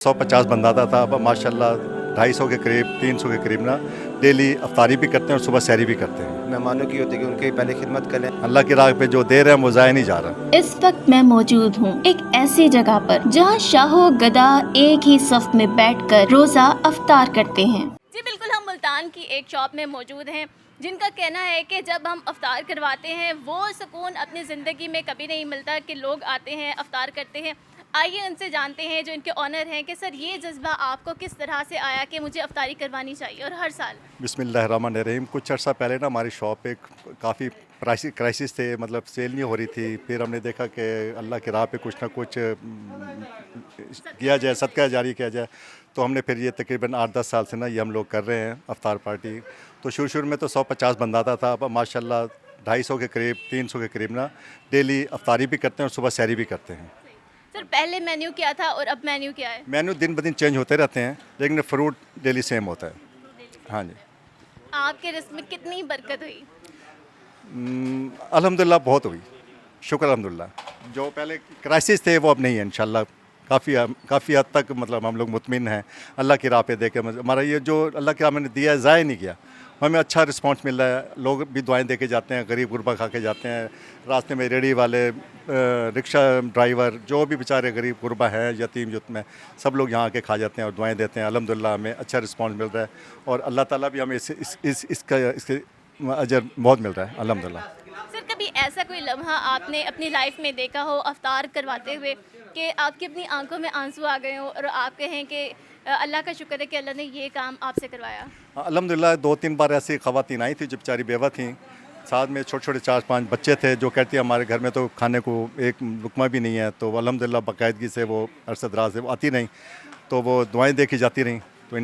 150 बंदा आता था, अब माशाल्लाह 250 के करीब 300 के करीब ना डेली अफ्तारी भी करते हैं और सुबह सैरी भी करते हैं। मेहमानों की होती है कि उनकी पहले खिदमत करें। अल्लाह की राह पे जो दे रहे हैं वो ज़ाया नहीं जा रहा। इस वक्त मैं मौजूद हूँ एक ऐसी जगह पर जहाँ शाहो गदा एक ही सफ में बैठकर रोजा अफ्तार करते हैं। जी बिल्कुल, हम मुल्तान की एक शॉप में मौजूद हैं जिनका कहना है कि जब हम अफ्तार करवाते हैं वो सुकून अपनी ज़िंदगी में कभी नहीं मिलता कि लोग आते हैं अफ्तार करते हैं। आइए उनसे जानते हैं जो इनके ऑनर हैं कि सर ये जज्बा आपको किस तरह से आया कि मुझे अफ्तारी करवानी चाहिए और हर साल। बिस्मिल्लाहिर्रहमानिर्रहीम। कुछ अर्सा पहले ना हमारी शॉप पे काफ़ी क्राइसिस थे, मतलब सेल नहीं हो रही थी। फिर हमने देखा कि अल्लाह की राह पे कुछ ना कुछ किया जाए, सदका जारी किया जाए। तो हमने फिर ये तकरीबन 8-10 साल से ना ये हम लोग कर रहे हैं अफ्तार पार्टी। तो शुरू में तो 150 बंदा आता था, अब माशाल्लाह 250 के करीब 300 के करीब ना डेली अफ्तारी भी करते हैं और सुबह सैरी भी करते हैं। सर पहले मेन्यू क्या था और अब मेन्यू क्या है? मेन्यू दिन ब दिन चेंज होते रहते हैं, लेकिन फ्रूट डेली सेम होता है। हाँ जी, आपके रिस्क में कितनी बरकत हुई? अल्हम्दुलिल्लाह बहुत हुई, शुक्र अल्हम्दुलिल्लाह। जो पहले क्राइसिस थे वो अब नहीं है इंशाल्लाह। काफ़ी हद तक मतलब हम लोग मुतमिन हैं अल्लाह की राह पे दे के। हमारा ये जो अल्लाह की राह में दिया है ज़ाया नहीं किया, हमें अच्छा रिस्पांस मिल रहा है। लोग भी दुआएं दे के जाते हैं, गरीब गुरबा खा के जाते हैं। रास्ते में रेडी वाले, रिक्शा ड्राइवर, जो भी बेचारे गरीब गुरबा हैं, यतीम युत में, सब लोग यहाँ आके खा जाते हैं और दुआएं देते हैं। अल्हम्दुलिल्लाह हमें अच्छा रिस्पांस मिल रहा है और अल्लाह ताला भी हमें इसके अजर बहुत मिल रहा है अल्हम्दुलिल्लाह। सर कभी ऐसा कोई लम्हा आपने अपनी लाइफ में देखा हो अफ्तार करवाते हुए कि आपकी अपनी आंखों में आंसू आ गए हो और आप कहें कि अल्लाह का शुक्र है कि अल्लाह ने ये काम आपसे करवाया? अल्हम्दुलिल्लाह 2-3 बार ऐसी ख़वातीन आई थी जो बेचारी बेवा थी, साथ में छोटे छोटे 4-5 बच्चे थे जो कहती हैं हमारे घर में तो खाने को एक लुकमा भी नहीं है। तो अल्हम्दुलिल्लाह बाकायदगी से वो अरसा दराज से आती रहीं, तो वो दुआएं देखी जाती रहीं। तो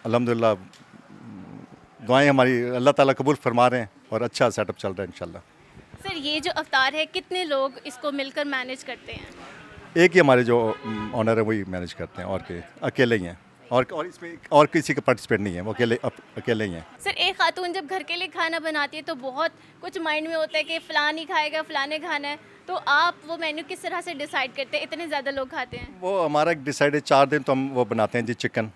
अल्हम्दुलिल्लाह दुआएं हमारी अल्लाह ताला कबूल फरमा रहे हैं और अच्छा सेटअप चल रहा है इंशाल्लाह। सर ये जो अफ्तार है कितने लोग इसको मिलकर मैनेज करते हैं? एक ही हमारे जो ऑनर है वही मैनेज करते हैं, और के अकेले ही हैं, और इसमें और किसी का पार्टिसिपेट नहीं है, वो अकेले ही हैं। सर एक खातून जब घर के लिए खाना बनाती है तो बहुत कुछ माइंड में होता है कि फ़लान ही खाएगा, फ़लान ने खाना है, तो आप वो मेन्यू किस तरह से डिसाइड करते हैं? इतने ज़्यादा लोग खाते हैं। वो हमारा एक डिसाइड है, 4 दिन तो हम वो बनाते हैं जी चिकन,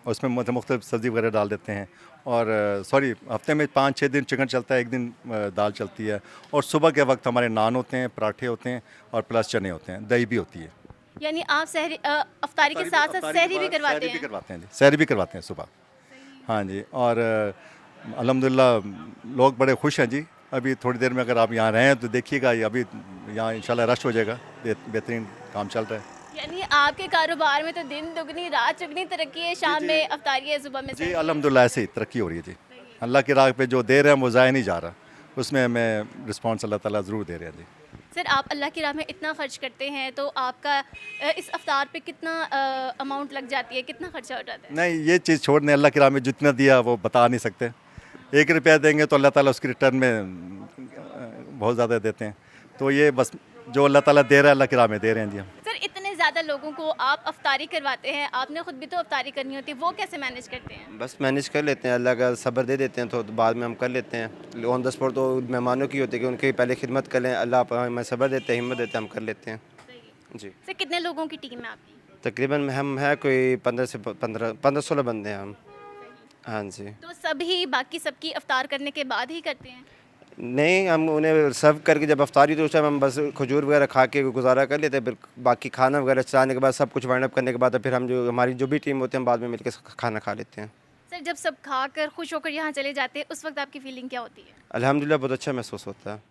उसमें मुख्तलिफ सब्ज़ी वगैरह डाल देते हैं। और सॉरी, हफ्ते में 5-6 दिन चिकन चलता है, एक दिन दाल चलती है। और सुबह के वक्त हमारे नान होते हैं, पराठे होते हैं और प्लस चने होते हैं, दही भी होती है। यानी आप अफ्तारी के साथ साथ सहरी भी करवाते सहरी भी हैं? करवाते हैं जी, सहरी भी करवाते हैं सुबह। हाँ जी, और अल्हम्दुलिल्लाह लोग बड़े खुश हैं जी। अभी थोड़ी देर में अगर आप यहाँ रहें तो देखिएगा, अभी यहाँ इंशाल्लाह रश हो जाएगा, बेहतरीन काम चल रहा है। यानी आपके कारोबार में तो दिन दुगनी रात चुगनी तरक्की है, शाम में अफ्तारी है, सुबह में जी सहरी। अल्हम्दुलिल्लाह ऐसे ही तरक्की हो रही है जी। अल्लाह की राह पे जो दे रहे हैं वो ज़ाया नहीं जा रहा, उसमें हमें रिस्पॉन्स अल्लाह ताला ज़रूर दे रहे हैं जी। सर आप अल्लाह की राह में इतना खर्च करते हैं तो आपका इस अफ्तार पे कितना अमाउंट लग जाती है, कितना खर्चा हो जाता है? नहीं, ये चीज़ छोड़ने, अल्लाह की राह में जितना दिया वो बता नहीं सकते। 1 रुपया देंगे तो अल्लाह ताला उसकी रिटर्न में बहुत ज़्यादा देते हैं। तो ये बस जो अल्लाह ताला दे रहा है अल्लाह की राह में दे रहे हैं जी हम। सर इतने ज़्यादा लोगों को आप अफ्तारी करवाते हैं, आपने खुद भी तो अफ्तारी करनी होती है, वो कैसे मैनेज करते हैं? बस मैनेज कर लेते हैं, अल्लाह का सब्र दे देते हैं तो बाद में हम कर लेते हैं। ऑन द स्पॉट तो मेहमानों की होती है कि उनकी पहले खिदमत करें, अल्लाह हमें सब्र देते हैं, हिम्मत देते हैं, हम कर लेते हैं जी। सर कितने लोगों की टीम है आपकी? तकरीबन हम हैं कोई 15-16 बंदे हैं हम। हाँ जी। तो सभी बाकी सबकी अफ्तार करने के बाद ही करते हैं? नहीं, हम उन्हें सर्व करके जब अफ्तारी तो उस टाइम हम बस खजूर वगैरह खा के गुजारा कर लेते हैं। फिर बाकी खाना वगैरह चलाने के बाद, सब कुछ वाइंड अप करने के बाद फिर हम जो हमारी जो भी टीम होती है हम बाद में मिलकर खाना खा लेते हैं। सर जब सब खाकर खुश होकर यहाँ चले जाते हैं उस वक्त आपकी फीलिंग क्या होती है? अल्हम्दुलिल्लाह बहुत अच्छा महसूस होता है।